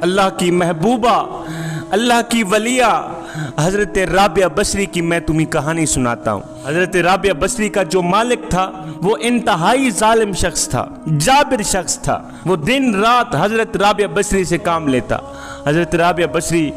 اللہ کی محبوبہ, اللہ کی ولیہ حضرت رابعہ بصری کی میں تمہیں کہانی سناتا ہوں. حضرت رابعہ بصری کا جو مالک تھا وہ انتہائی ظالم شخص تھا, جابر شخص تھا. وہ دن رات حضرت رابعہ بصری سے کام لیتا. حضرت رابعہ بصری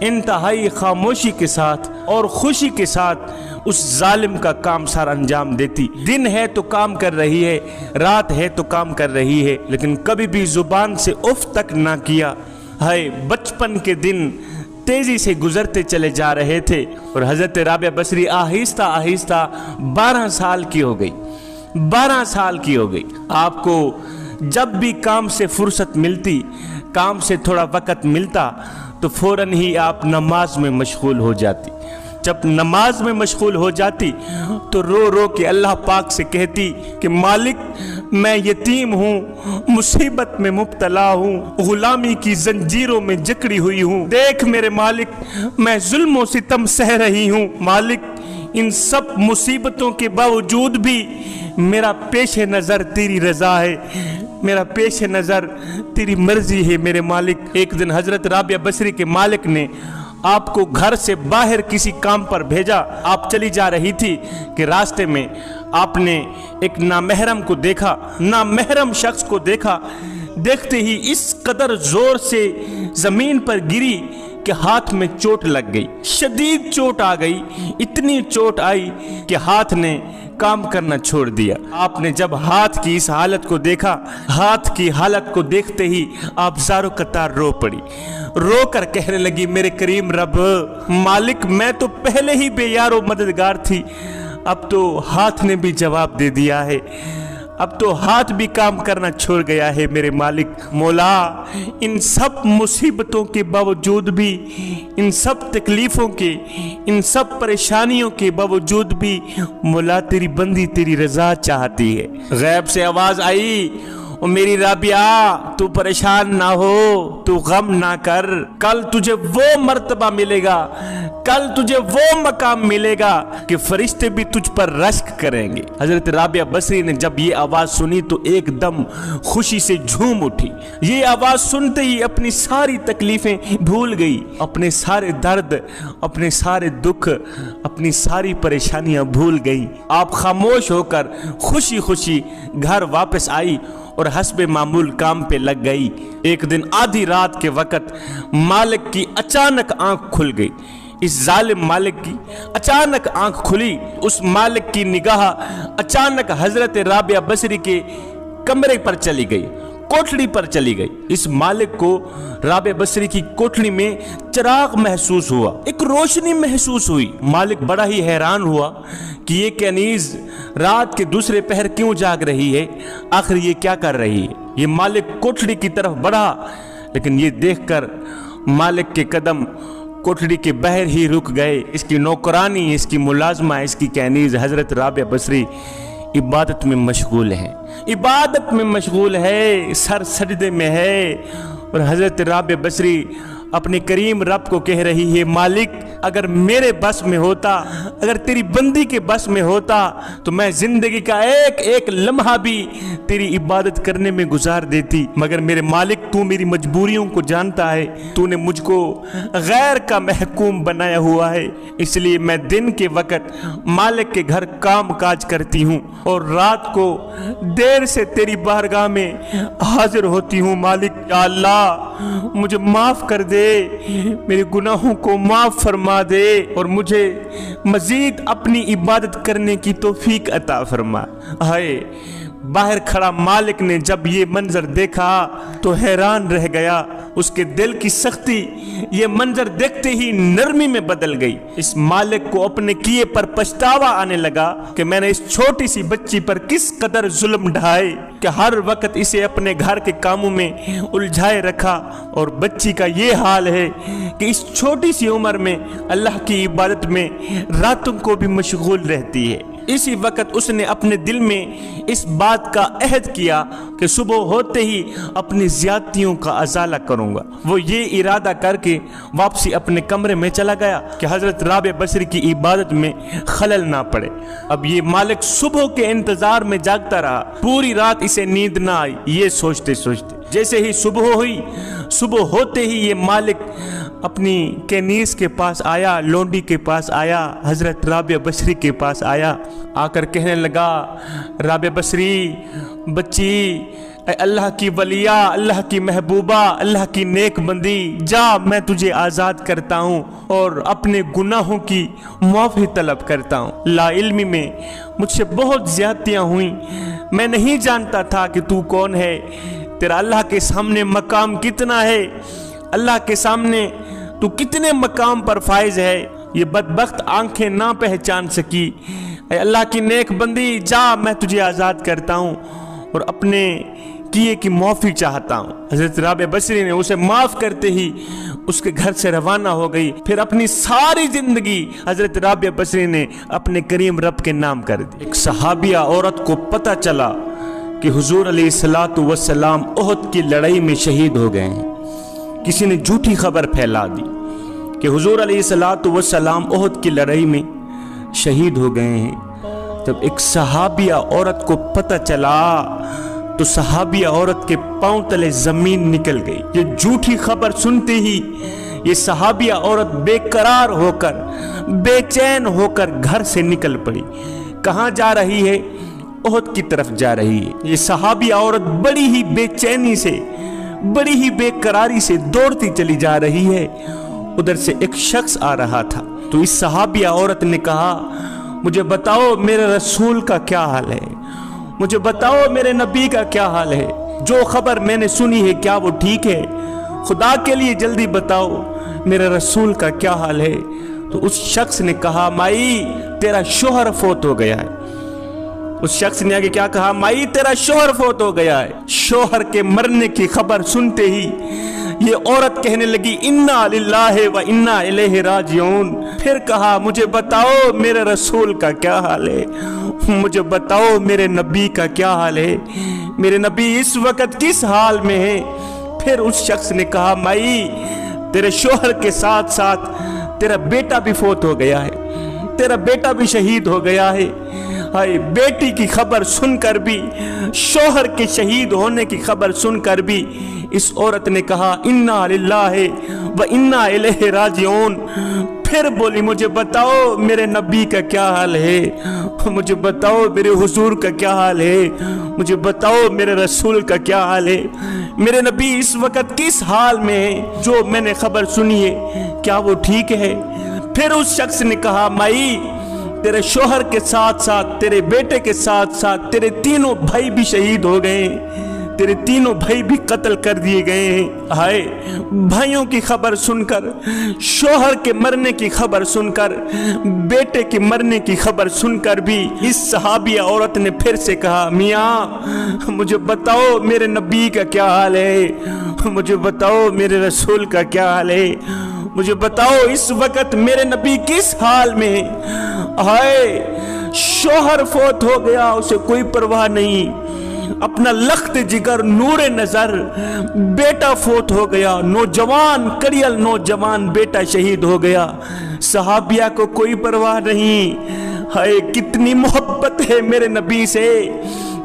انتہائی خاموشی کے ساتھ اور خوشی کے ساتھ اس ظالم کا کام سارا انجام دیتی. دن ہے تو کام کر رہی ہے, رات ہے تو کام کر رہی ہے, لیکن کبھی بھی زبان سے اف تک نہ کیا. ہائے بچپن کے دن تیزی سے گزرتے چلے جا رہے تھے اور حضرت رابعہ بصری آہستہ آہستہ 12 سال کی ہو گئی. 12 سال کی ہو گئی. آپ کو جب بھی کام سے فرصت ملتی, کام سے تھوڑا وقت ملتا تو فوراً ہی آپ نماز میں مشغول ہو جاتی. جب نماز میں مشغول ہو جاتی تو رو رو کے اللہ پاک سے کہتی کہ مالک میں یتیم ہوں, مصیبت میں مبتلا ہوں, غلامی کی زنجیروں میں جکڑی ہوئی ہوں. دیکھ میرے مالک میں ظلم و ستم سہ رہی ہوں. مالک ان سب مصیبتوں کے باوجود بھی میرا پیش نظر تیری رضا ہے, میرا پیش نظر تیری مرضی ہے میرے مالک. ایک دن حضرت رابعہ بصری کے مالک نے آپ کو گھر سے باہر کسی کام پر بھیجا. آپ چلی جا رہی تھی کہ راستے میں آپ نے ایک نامحرم کو دیکھا, نامحرم شخص کو دیکھا. دیکھتے ہی اس قدر زور سے زمین پر گری کہ ہاتھ میں چوٹ لگ گئی, شدید چوٹ آ گئی. اتنی چوٹ آئی کہ ہاتھ نے کام کرنا چھوڑ دیا. آپ نے جب ہاتھ کی اس حالت کو دیکھا, ہاتھ کی حالت کو دیکھتے ہی آپ زارو قطار رو پڑی. رو کر کہنے لگی میرے کریم رب, مالک میں تو پہلے ہی بے یار و مددگار تھی, اب تو ہاتھ نے بھی جواب دے دیا ہے, اب تو ہاتھ بھی کام کرنا چھوڑ گیا ہے میرے مالک. مولا ان سب مصیبتوں کے باوجود بھی, ان سب تکلیفوں کے, ان سب پریشانیوں کے باوجود بھی مولا تیری بندی تیری رضا چاہتی ہے. غیب سے آواز آئی, او میری رابعہ تو پریشان نہ ہو, تو غم نہ کر, کل تجھے وہ مرتبہ ملے گا, کل تجھے وہ مقام ملے گا کہ فرشتے بھی تجھ پر رشک کریں گے. حضرت رابعہ بصری نے جب یہ آواز سنی تو ایک دم خوشی سے جھوم اٹھی. یہ آواز سنتے ہی اپنی ساری تکلیفیں بھول گئی, اپنے سارے درد, اپنے سارے دکھ, اپنی ساری پریشانیاں بھول گئی. آپ خاموش ہو کر خوشی خوشی گھر واپس آئی اور حسب معمول کام پہ لگ گئی. ایک دن آدھی رات کے وقت مالک کی اچانک آنکھ کھل گئی. اس ظالم مالک کی اچانک آنکھ کھلی. اس مالک کی نگاہ اچانک حضرت رابعہ بصری کے کمرے پر چلی گئی, کوٹھڑی پر چلی گئی. اس مالک کو رابعہ بصری کی کوٹھڑی میں چراغ محسوس ہوا, ایک روشنی محسوس ہوئی. مالک بڑا ہی حیران ہوا کہ یہ کنیز رات کے دوسرے پہر کیوں جاگ رہی ہے, آخر یہ کیا کر رہی ہے. یہ مالک کوٹھڑی کی طرف بڑھا, لیکن یہ دیکھ کر مالک کے قدم کوٹھڑی کے باہر ہی رک گئے. اس کی نوکرانی, اس کی ملازمہ, اس کی کنیز حضرت رابعہ بصری عبادت میں مشغول ہے, عبادت میں مشغول ہے, سر سجدے میں ہے. اور حضرت رابعہ بصری اپنے کریم رب کو کہہ رہی ہے مالک اگر میرے بس میں ہوتا, اگر تیری بندی کے بس میں ہوتا تو میں زندگی کا ایک ایک لمحہ بھی تیری عبادت کرنے میں گزار دیتی, مگر میرے مالک تو میری مجبوریوں کو جانتا ہے, تو نے مجھ کو غیر کا محکوم بنایا ہوا ہے, اس لیے میں دن کے وقت مالک کے گھر کام کاج کرتی ہوں اور رات کو دیر سے تیری بارگاہ میں حاضر ہوتی ہوں. مالک یا اللہ مجھے معاف کر دے, میرے گناہوں کو معاف فرما دے اور مجھے مزید اپنی عبادت کرنے کی توفیق عطا فرما. ہائے باہر کھڑا مالک نے جب یہ منظر دیکھا تو حیران رہ گیا. اس کے دل کی سختی یہ منظر دیکھتے ہی نرمی میں بدل گئی. اس مالک کو اپنے کیے پر پچھتاوا آنے لگا کہ میں نے اس چھوٹی سی بچی پر کس قدر ظلم ڈھائے کہ ہر وقت اسے اپنے گھر کے کاموں میں الجھائے رکھا, اور بچی کا یہ حال ہے کہ اس چھوٹی سی عمر میں اللہ کی عبادت میں راتوں کو بھی مشغول رہتی ہے. इसी वक्त उसने अपने दिल में इस बात का अहद किया कि सुबह होते ही अपनी ज्यादतियों का अजाला करूंगा। वो ये इरादा करके वापसी अपने कमरे में चला गया कि हजरत राबिया बसरी की इबादत में खलल ना पड़े। अब ये मालिक सुबह के इंतजार में जागता रहा, पूरी रात इसे नींद ना आई। ये सोचते सोचते जैसे ही सुबह हुई, सुबह होते ही ये मालिक अपनी कैनीस के पास आया, लोंडी के पास आया, हजरत राबिया बसरी के पास आया। आकर कहने लगा, राबिया बसरी बच्ची, अल्लाह की वलिया, अल्लाह की महबूबा, अल्लाह की नेक बंदी, जा मैं तुझे आज़ाद करता हूँ और अपने गुनाहों की माफ़ी तलब करता हूँ। ला इल्मी में मुझसे बहुत ज़्यादतियाँ हुई, मैं नहीं जानता था कि तू कौन है, तेरा अल्लाह के सामने मकाम कितना है, अल्लाह के सामने तू कितने मकाम पर फाइज है, ये बदबख्त आंखें ना पहचान सकी। अल्लाह की नेक बंदी, जा मैं तुझे आज़ाद करता हूँ और अपने किए की माफ़ी चाहता हूँ। हज़रत राबिया बसरी ने उसे माफ़ करते ही उसके घर से रवाना हो गई। फिर अपनी सारी ज़िंदगी हज़रत राबिया बसरी ने अपने करीम रब के नाम कर दी। एक सहाबिया औरत को पता चला कि हुजूर अलैहिस्सलातु वस्सलाम उहद की लड़ाई में शहीद हो गए हैं। किसी ने झूठी खबर फैला दी कि हुजूर अलैहिस्सलातु वस्सलाम उहद की लड़ाई में शहीद हो गए हैं। जब एक सहाबिया औरत को पता चला तो सहाबिया औरत के पांव तले जमीन निकल गई। ये झूठी खबर सुनते ही ये सहाबिया औरत बेकरार होकर, बेचैन होकर घर से निकल पड़ी। कहाँ जा रही है? उहद की तरफ जा रही है। ये सहाबिया औरत बड़ी ही बेचैनी से, बड़ी ही बेकरारी से दौड़ती चली जा रही है। उधर से एक शख्स आ रहा था तो इस सहाबिया औरत ने कहा, मुझे बताओ मेरे रसूल का क्या हाल है, मुझे बताओ मेरे नबी का क्या हाल है, जो खबर मैंने सुनी है क्या वो ठीक है? खुदा के लिए जल्दी बताओ मेरे रसूल का क्या हाल है। तो उस शख्स ने कहा, माई तेरा शोहर फौत हो गया है। उस शख्स ने आगे क्या कहा, माई तेरा शोहर फौत हो गया है। शोहर के मरने की खबर सुनते ही ये औरत कहने लगी, इन्ना लिल्लाहि व इन्ना इलैहि राजिऊन। फिर कहा, मुझे बताओ मेरे रसूल का क्या हाल है, मुझे बताओ मेरे नबी का क्या हाल है, मेरे नबी इस वक्त किस हाल में है। फिर उस शख्स ने कहा, माई तेरे शोहर के साथ साथ तेरा बेटा भी फौत हो गया है, तेरा बेटा भी शहीद हो गया है। हाय, बेटी की खबर सुनकर भी, शोहर के शहीद होने की खबर सुनकर भी इस औरत ने कहा, इन्ना लिल्लाहि व इन्ना इलैहि राजिऊन। फिर बोली, मुझे बताओ मेरे नबी का क्या हाल है, मुझे बताओ मेरे हुजूर का क्या हाल है, मुझे बताओ मेरे रसूल का क्या हाल है, मेरे नबी इस वक्त किस हाल में है, जो मैंने खबर सुनी है क्या वो ठीक है? फिर उस शख्स ने कहा, माई तेरे शोहर के साथ साथ, तेरे बेटे के साथ साथ तेरे तीनों भाई भी शहीद हो गए, तेरे तीनों भाई भी कत्ल कर दिए गए हैं। हाय, भाइयों की खबर सुनकर, शोहर के मरने की खबर सुनकर, बेटे के मरने की खबर सुनकर भी इस सहाबिया औरत ने फिर से कहा, मियाँ मुझे बताओ मेरे नबी का क्या हाल है, मुझे बताओ मेरे रसूल का क्या हाल है, मुझे बताओ इस वक्त मेरे नबी किस हाल में है। हाय, शोहर फौत हो गया, उसे कोई परवाह नहीं, अपना लख्त जिगर नूरे नजर बेटा फौत हो गया, नौजवान करियल नौजवान बेटा शहीद हो गया, सहाबिया को कोई परवाह नहीं। हाय, कितनी मोहब्बत है मेरे नबी से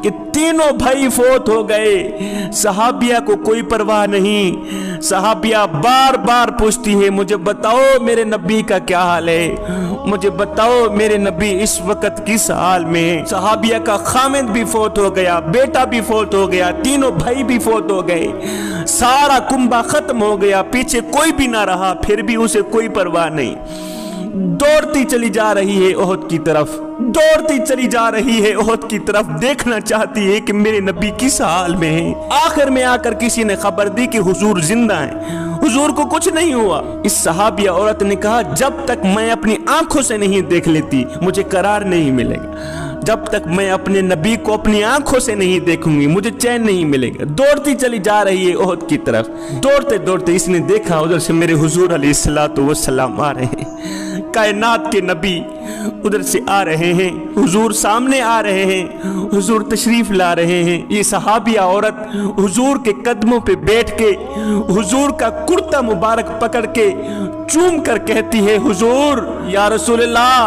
कि तीनों भाई फौत हो गए, सहाबिया को कोई परवाह नहीं। सहाबिया बार बार पूछती है, मुझे बताओ मेरे नबी का क्या हाल है, मुझे बताओ मेरे नबी इस वक्त किस हाल में है। सहाबिया का खामिद भी फौत हो गया, बेटा भी फौत हो गया, तीनों भाई भी फौत हो गए, सारा कुंबा खत्म हो गया, पीछे कोई भी ना रहा, फिर भी उसे कोई परवाह नहीं। दौड़ती चली जा रही है उहद की तरफ, दौड़ती चली जा रही है उहद की तरफ, देखना चाहती है कि मेरे नबी किस हाल में है। आखिर में आकर किसी ने खबर दी कि हुजूर जिंदा हैं, हुजूर को कुछ नहीं हुआ। इस सहाबिया औरत ने कहा, जब तक मैं अपनी आंखों से नहीं देख लेती मुझे करार नहीं मिलेगा, जब तक मैं अपने नबी को अपनी आंखों से नहीं देखूंगी मुझे चैन नहीं मिलेगा। दौड़ती चली जा रही है उहद की तरफ, दौड़ते दौड़ते इसने देखा उधर से मेरे हुजूर अलैहिस्सलातु वस्सलाम आ रहे हैं। कायनात के नबी उधर से आ रहे हैं, हुजूर सामने आ रहे हैं, हुजूर तशरीफ ला रहे हैं। ये सहाबिया औरत हुजूर के कदमों पे बैठ के हुजूर का कुर्ता मुबारक पकड़ के चूम कर कहती है, हुजूर या रसूलल्लाह,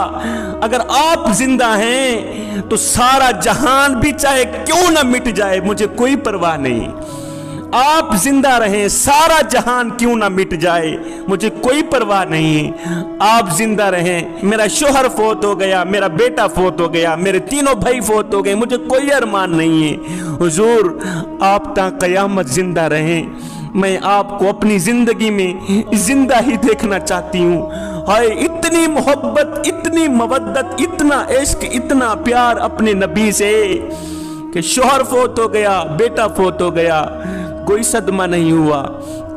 अगर आप जिंदा हैं तो सारा जहान भी चाहे क्यों ना मिट जाए, मुझे कोई परवाह नहीं। आप जिंदा रहें, सारा जहान क्यों ना मिट जाए, मुझे कोई परवाह नहीं। आप जिंदा रहें, मेरा शोहर फोत हो गया, मेरा बेटा फोत हो गया, मेरे तीनों भाई फोत हो गए, मुझे कोई अरमान नहीं है। हुजूर आप ता कयामत जिंदा रहें, मैं आपको अपनी जिंदगी में जिंदा ही देखना चाहती हूँ। हाय इतनी मोहब्बत, इतनी मवद्दत, इतना इश्क, इतना प्यार अपने नबी से कि शोहर फोत हो गया, बेटा फोत हो गया, कोई सदमा नहीं हुआ,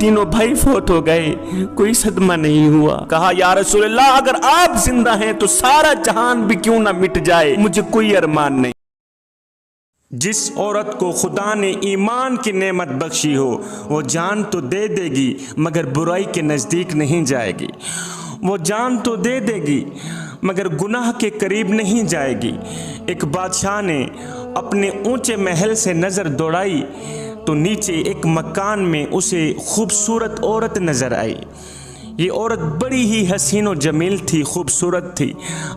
तीनों भाई फोत हो गए, कोई सदमा नहीं हुआ। कहा या रसूलल्लाह, अगर आप जिंदा हैं तो सारा जहान भी क्यों ना मिट जाए, मुझे कोई अरमान नहीं। जिस औरत को खुदा ने ईमान की नेमत बख्शी हो, वो जान तो दे देगी मगर बुराई के नज़दीक नहीं जाएगी। वो जान तो दे देगी मगर गुनाह के करीब नहीं जाएगी। एक बादशाह ने अपने ऊंचे महल से नज़र दौड़ाई तो नीचे एक मकान में उसे खूबसूरत औरत नज़र आई। ये औरत बड़ी ही हसीन और जमील थी, खूबसूरत थी,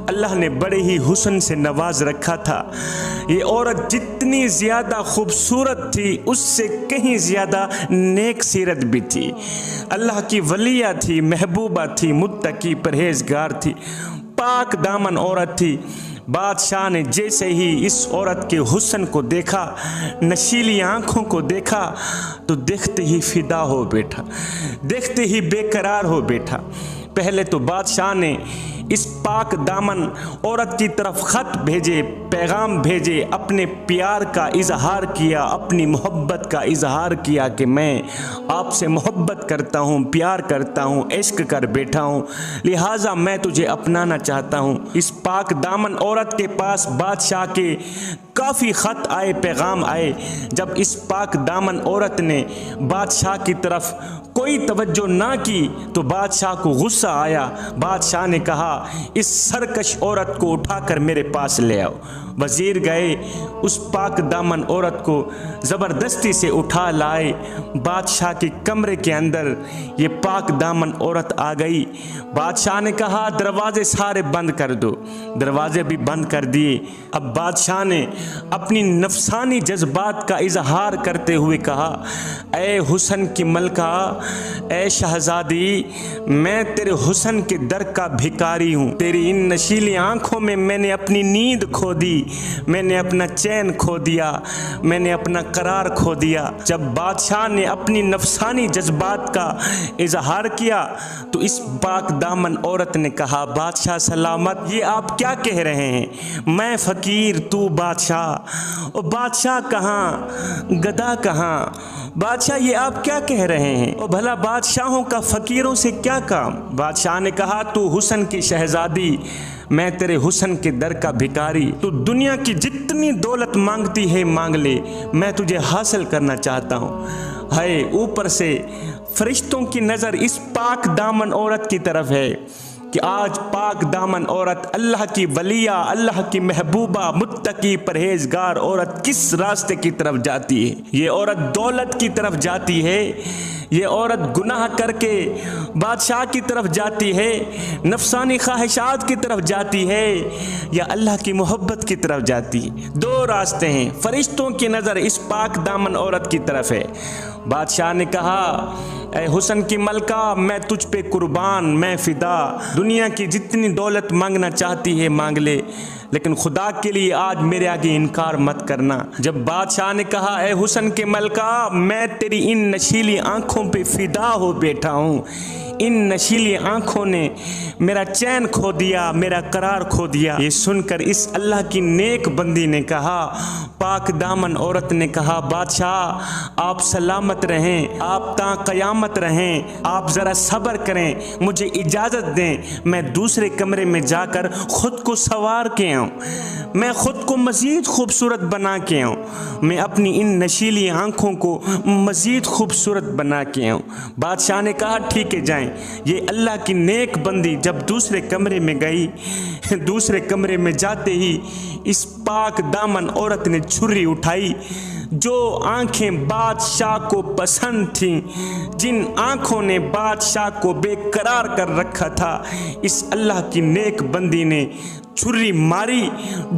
अल्लाह ने बड़े ही हुस्न से नवाज रखा था। ये औरत जितनी ज़्यादा खूबसूरत थी उससे कहीं ज़्यादा नेक सीरत भी थी, अल्लाह की वलिया थी, महबूबा थी, मुत्तकी परहेजगार थी, पाक दामन औरत थी। बादशाह ने जैसे ही इस औरत के हुस्न को देखा, नशीली आँखों को देखा, तो देखते ही फिदा हो बैठा, देखते ही बेकरार हो बैठा। पहले तो बादशाह ने इस पाक दामन औरत की तरफ ख़त भेजे, पैगाम भेजे, अपने प्यार का इजहार किया, अपनी मोहब्बत का इजहार किया कि मैं आपसे मोहब्बत करता हूँ, प्यार करता हूँ, इश्क कर बैठा हूँ, लिहाजा मैं तुझे अपनाना चाहता हूँ। इस पाक दामन औरत के पास बादशाह के काफ़ी ख़त आए, पैगाम आए। जब इस पाक दामन औरत ने बादशाह की तरफ कोई तवज्जो ना की तो बादशाह को गुस्सा आया। बादशाह ने कहा, इस सरकश औरत को उठाकर मेरे पास ले आओ। वज़ीर गए, उस पाक दामन औरत को ज़बरदस्ती से उठा लाए। बादशाह के कमरे के अंदर ये पाक दामन औरत आ गई। बादशाह ने कहा, दरवाजे सारे बंद कर दो। दरवाजे भी बंद कर दिए। अब बादशाह ने अपनी नफसानी जज्बात का इजहार करते हुए कहा, ऐ हुस्न की मलका, ऐ शहजादी, मैं तेरे हुस्न के दर का भिखारी हूँ। तेरी इन नशीली आँखों में मैंने अपनी नींद खो दी, मैंने अपना चैन खो दिया, मैंने अपना करार खो दिया। जब बादशाह ने अपनी नफसानी जज्बात का इजहार किया तो इस पाक दामन औरत ने कहा, बादशाह सलामत, ये आप क्या कह रहे हैं? मैं फ़कीर, तू बादशाह। और बादशाह कहाँ, गधा कहाँ? बादशाह ये आप क्या कह रहे हैं? और भला बादशाहों का फ़कीरों से क्या काम? बादशाह ने कहा, तू हुस्न की शहजादी, मैं तेरे हुस्न के दर का भिखारी। तू दुनिया की जितनी दौलत मांगती है मांग ले, मैं तुझे हासिल करना चाहता हूँ। है ऊपर से फरिश्तों की नज़र इस पाक दामन औरत की तरफ है कि आज पाक दामन औरत, अल्लाह की वलिया, अल्लाह की महबूबा, मुत्तकी परहेजगार औरत किस रास्ते की तरफ जाती है? ये औरत दौलत की तरफ जाती है, ये औरत गुनाह करके बादशाह की तरफ जाती है, नफसानी ख्वाहिशात की तरफ जाती है, या अल्लाह की मोहब्बत की तरफ जाती है? दो रास्ते हैं। फरिश्तों की नज़र इस पाक दामन औरत की तरफ है। बादशाह ने कहा, ऐ हुस्न की मलका, मैं तुझ पे कुर्बान, मैं फिदा, दुनिया की जितनी दौलत मांगना चाहती है मांग ले, लेकिन खुदा के लिए आज मेरे आगे इनकार मत करना। जब बादशाह ने कहा, ऐ हुस्न के मलका, मैं तेरी इन नशीली आँखों पे फिदा हो बैठा हूँ, इन नशीली आँखों ने मेरा चैन खो दिया, मेरा करार खो दिया। ये सुनकर इस अल्लाह की नेक बंदी ने कहा, पाक दामन औरत ने कहा, बादशाह आप सलामत रहें, आप ता क़यामत रहें, आप ज़रा सब्र करें, मुझे इजाज़त दें, मैं दूसरे कमरे में जाकर ख़ुद को संवार के आऊँ, मैं ख़ुद को मज़ीद खूबसूरत बना के आऊँ, मैं अपनी इन नशीली आँखों को मज़ीद खूबसूरत बना के आऊँ। बादशाह ने कहा, ठीक है जाएँ। جائیں۔ یہ اللہ کی نیک بندی جب دوسرے کمرے میں گئی، دوسرے کمرے میں جاتے ہی اس پاک دامن عورت نے چھری اٹھائی۔ جو آنکھیں بادشاہ کو پسند تھیں، جن آنکھوں نے بادشاہ کو بے قرار کر رکھا تھا، اس اللہ کی نیک بندی نے چھری ماری،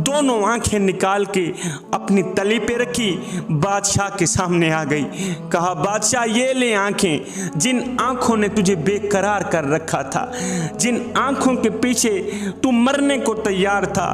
دونوں آنکھیں نکال کے اپنی تلی پہ رکھی، بادشاہ کے سامنے آ گئی۔ کہا بادشاہ یہ لے آنکھیں، جن آنکھوں نے تجھے بے قرار کر رکھا تھا، جن آنکھوں کے پیچھے تو مرنے کو تیار تھا،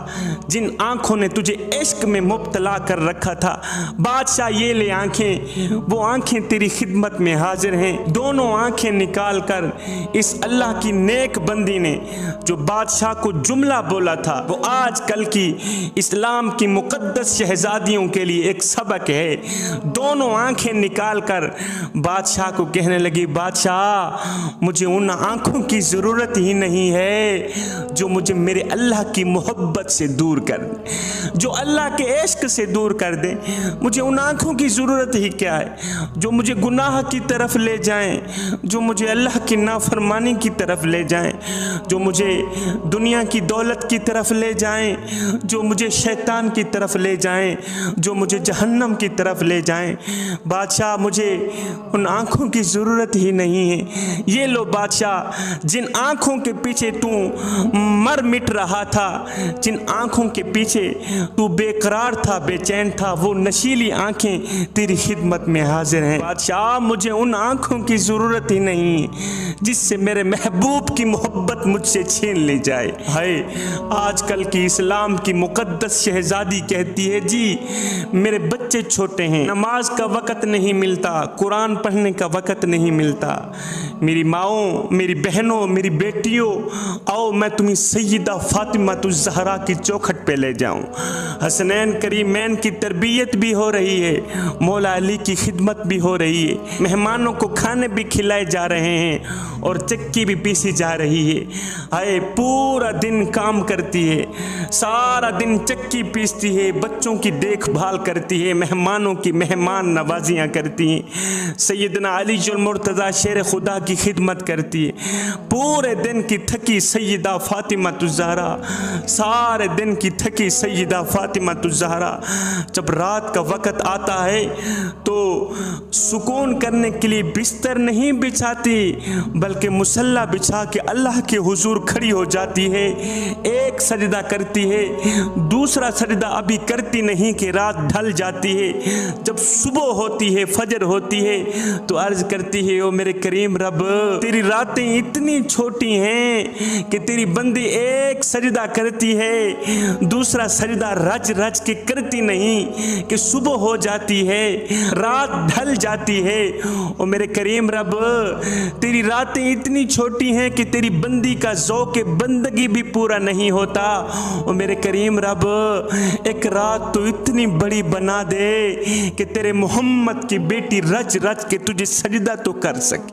جن آنکھوں نے تجھے عشق میں مبتلا کر رکھا تھا، بادشاہ یہ لے آنکھیں، وہ آنکھیں تیری خدمت میں حاضر ہیں۔ دونوں آنکھیں نکال کر اس اللہ کی نیک بندی نے جو بادشاہ کو جملہ بولا تھا، وہ آج کل کی اسلام کی مقدس شہزادیوں کے لیے ایک سبق ہے۔ دونوں آنکھیں نکال کر بادشاہ کو کہنے لگی بادشاہ مجھے ان آنکھوں کی ضرورت ہی نہیں ہے جو مجھے میرے اللہ کی محبت سے دور کر دے، جو اللہ کے عشق سے دور کر دے۔ مجھے ان آنکھوں کی ضرورت ہی کیا ہے جو مجھے گناہ کی طرف لے جائیں، جو مجھے اللہ کی نافرمانی کی طرف لے جائیں، جو مجھے دنیا کی دولت کی طرف لے جائیں، جو مجھے شیطان کی طرف لے جائیں، جو مجھے جہنم کی طرف لے جائیں۔ بادشاہ مجھے ان آنکھوں کی ضرورت ہی نہیں ہے۔ یہ لو بادشاہ، جن آنکھوں کے پیچھے تو مر مٹ رہا تھا، جن آنکھوں کے پیچھے تو بے قرار تھا، بے چین تھا، وہ نشیلی آنکھیں تیری خدمت میں حاضر ہیں۔ بادشاہ مجھے ان آنکھوں کی ضرورت ہی نہیں ہے جس سے میرے محبوب کی محبت مجھ سے چھین لی جائے۔ ہائے آج کل کی اسلام کی مقدس شہزادی کہتی ہے جی میرے بچے چھوٹے ہیں، نماز کا وقت نہیں ملتا، قرآن پڑھنے کا وقت نہیں ملتا، میری ماؤں، میری بہنوں، میری بیٹیوں، آؤ میں تمہیں سیدہ فاطمہ الزہرا کی چوکھٹ پہ لے جاؤں۔ حسنین کریمین کی تربیت بھی ہو رہی ہے، مولا علی کی خدمت بھی ہو رہی ہے، مہمانوں کو کھانے بھی کھلائے جا رہے ہیں اور چکی بھی پیسی جا رہی ہے۔ ہائے پورا دن کام کرتی ہے، سارا دن چکی پیستی ہے، بچوں کی دیکھ بھال کرتی ہے، مہمانوں کی مہمان نوازیاں کرتی ہیں، سیدنا علی المرتضیٰ شیر خدا کی خدمت کرتی ہے، پورے دن کی تھکی سیدہ فاطمہ الزہرا، سارے دن کی تھکی سیدہ فاطمہ الزہرا جب رات کا وقت آتا ہے تو سکون کرنے کے لیے بستر نہیں بچھاتی بلکہ مصلی بچھا کے اللہ کے حضور کھڑی ہو جاتی ہے، ایک سجدہ کرتی ہے، دوسرا سجدہ ابھی کرتی نہیں کہ رات ڈھل جاتی ہے، جب صبح ہوتی ہے، فجر ہوتی ہے تو عرض کرتی ہے او میرے کریم رب تیری راتیں اتنی چھوٹی ہیں کہ تیری بندی ایک سجدہ کرتی ہے، دوسرا سجدہ رج رج کے کرتی نہیں کہ صبح ہو جاتی ہے، رات ڈھل جاتی ہے۔ او میرے کریم رب تیری راتیں اتنی چھوٹی ہیں کہ تیری بندی کا ذوق بندگی بھی پورا نہیں ہوتا، او میرے کریم رب ایک رات تو اتنی بڑی بنا دے کہ تیرے محمد کی بیٹی رج رج کے تجھے سجدہ تو کر سکے۔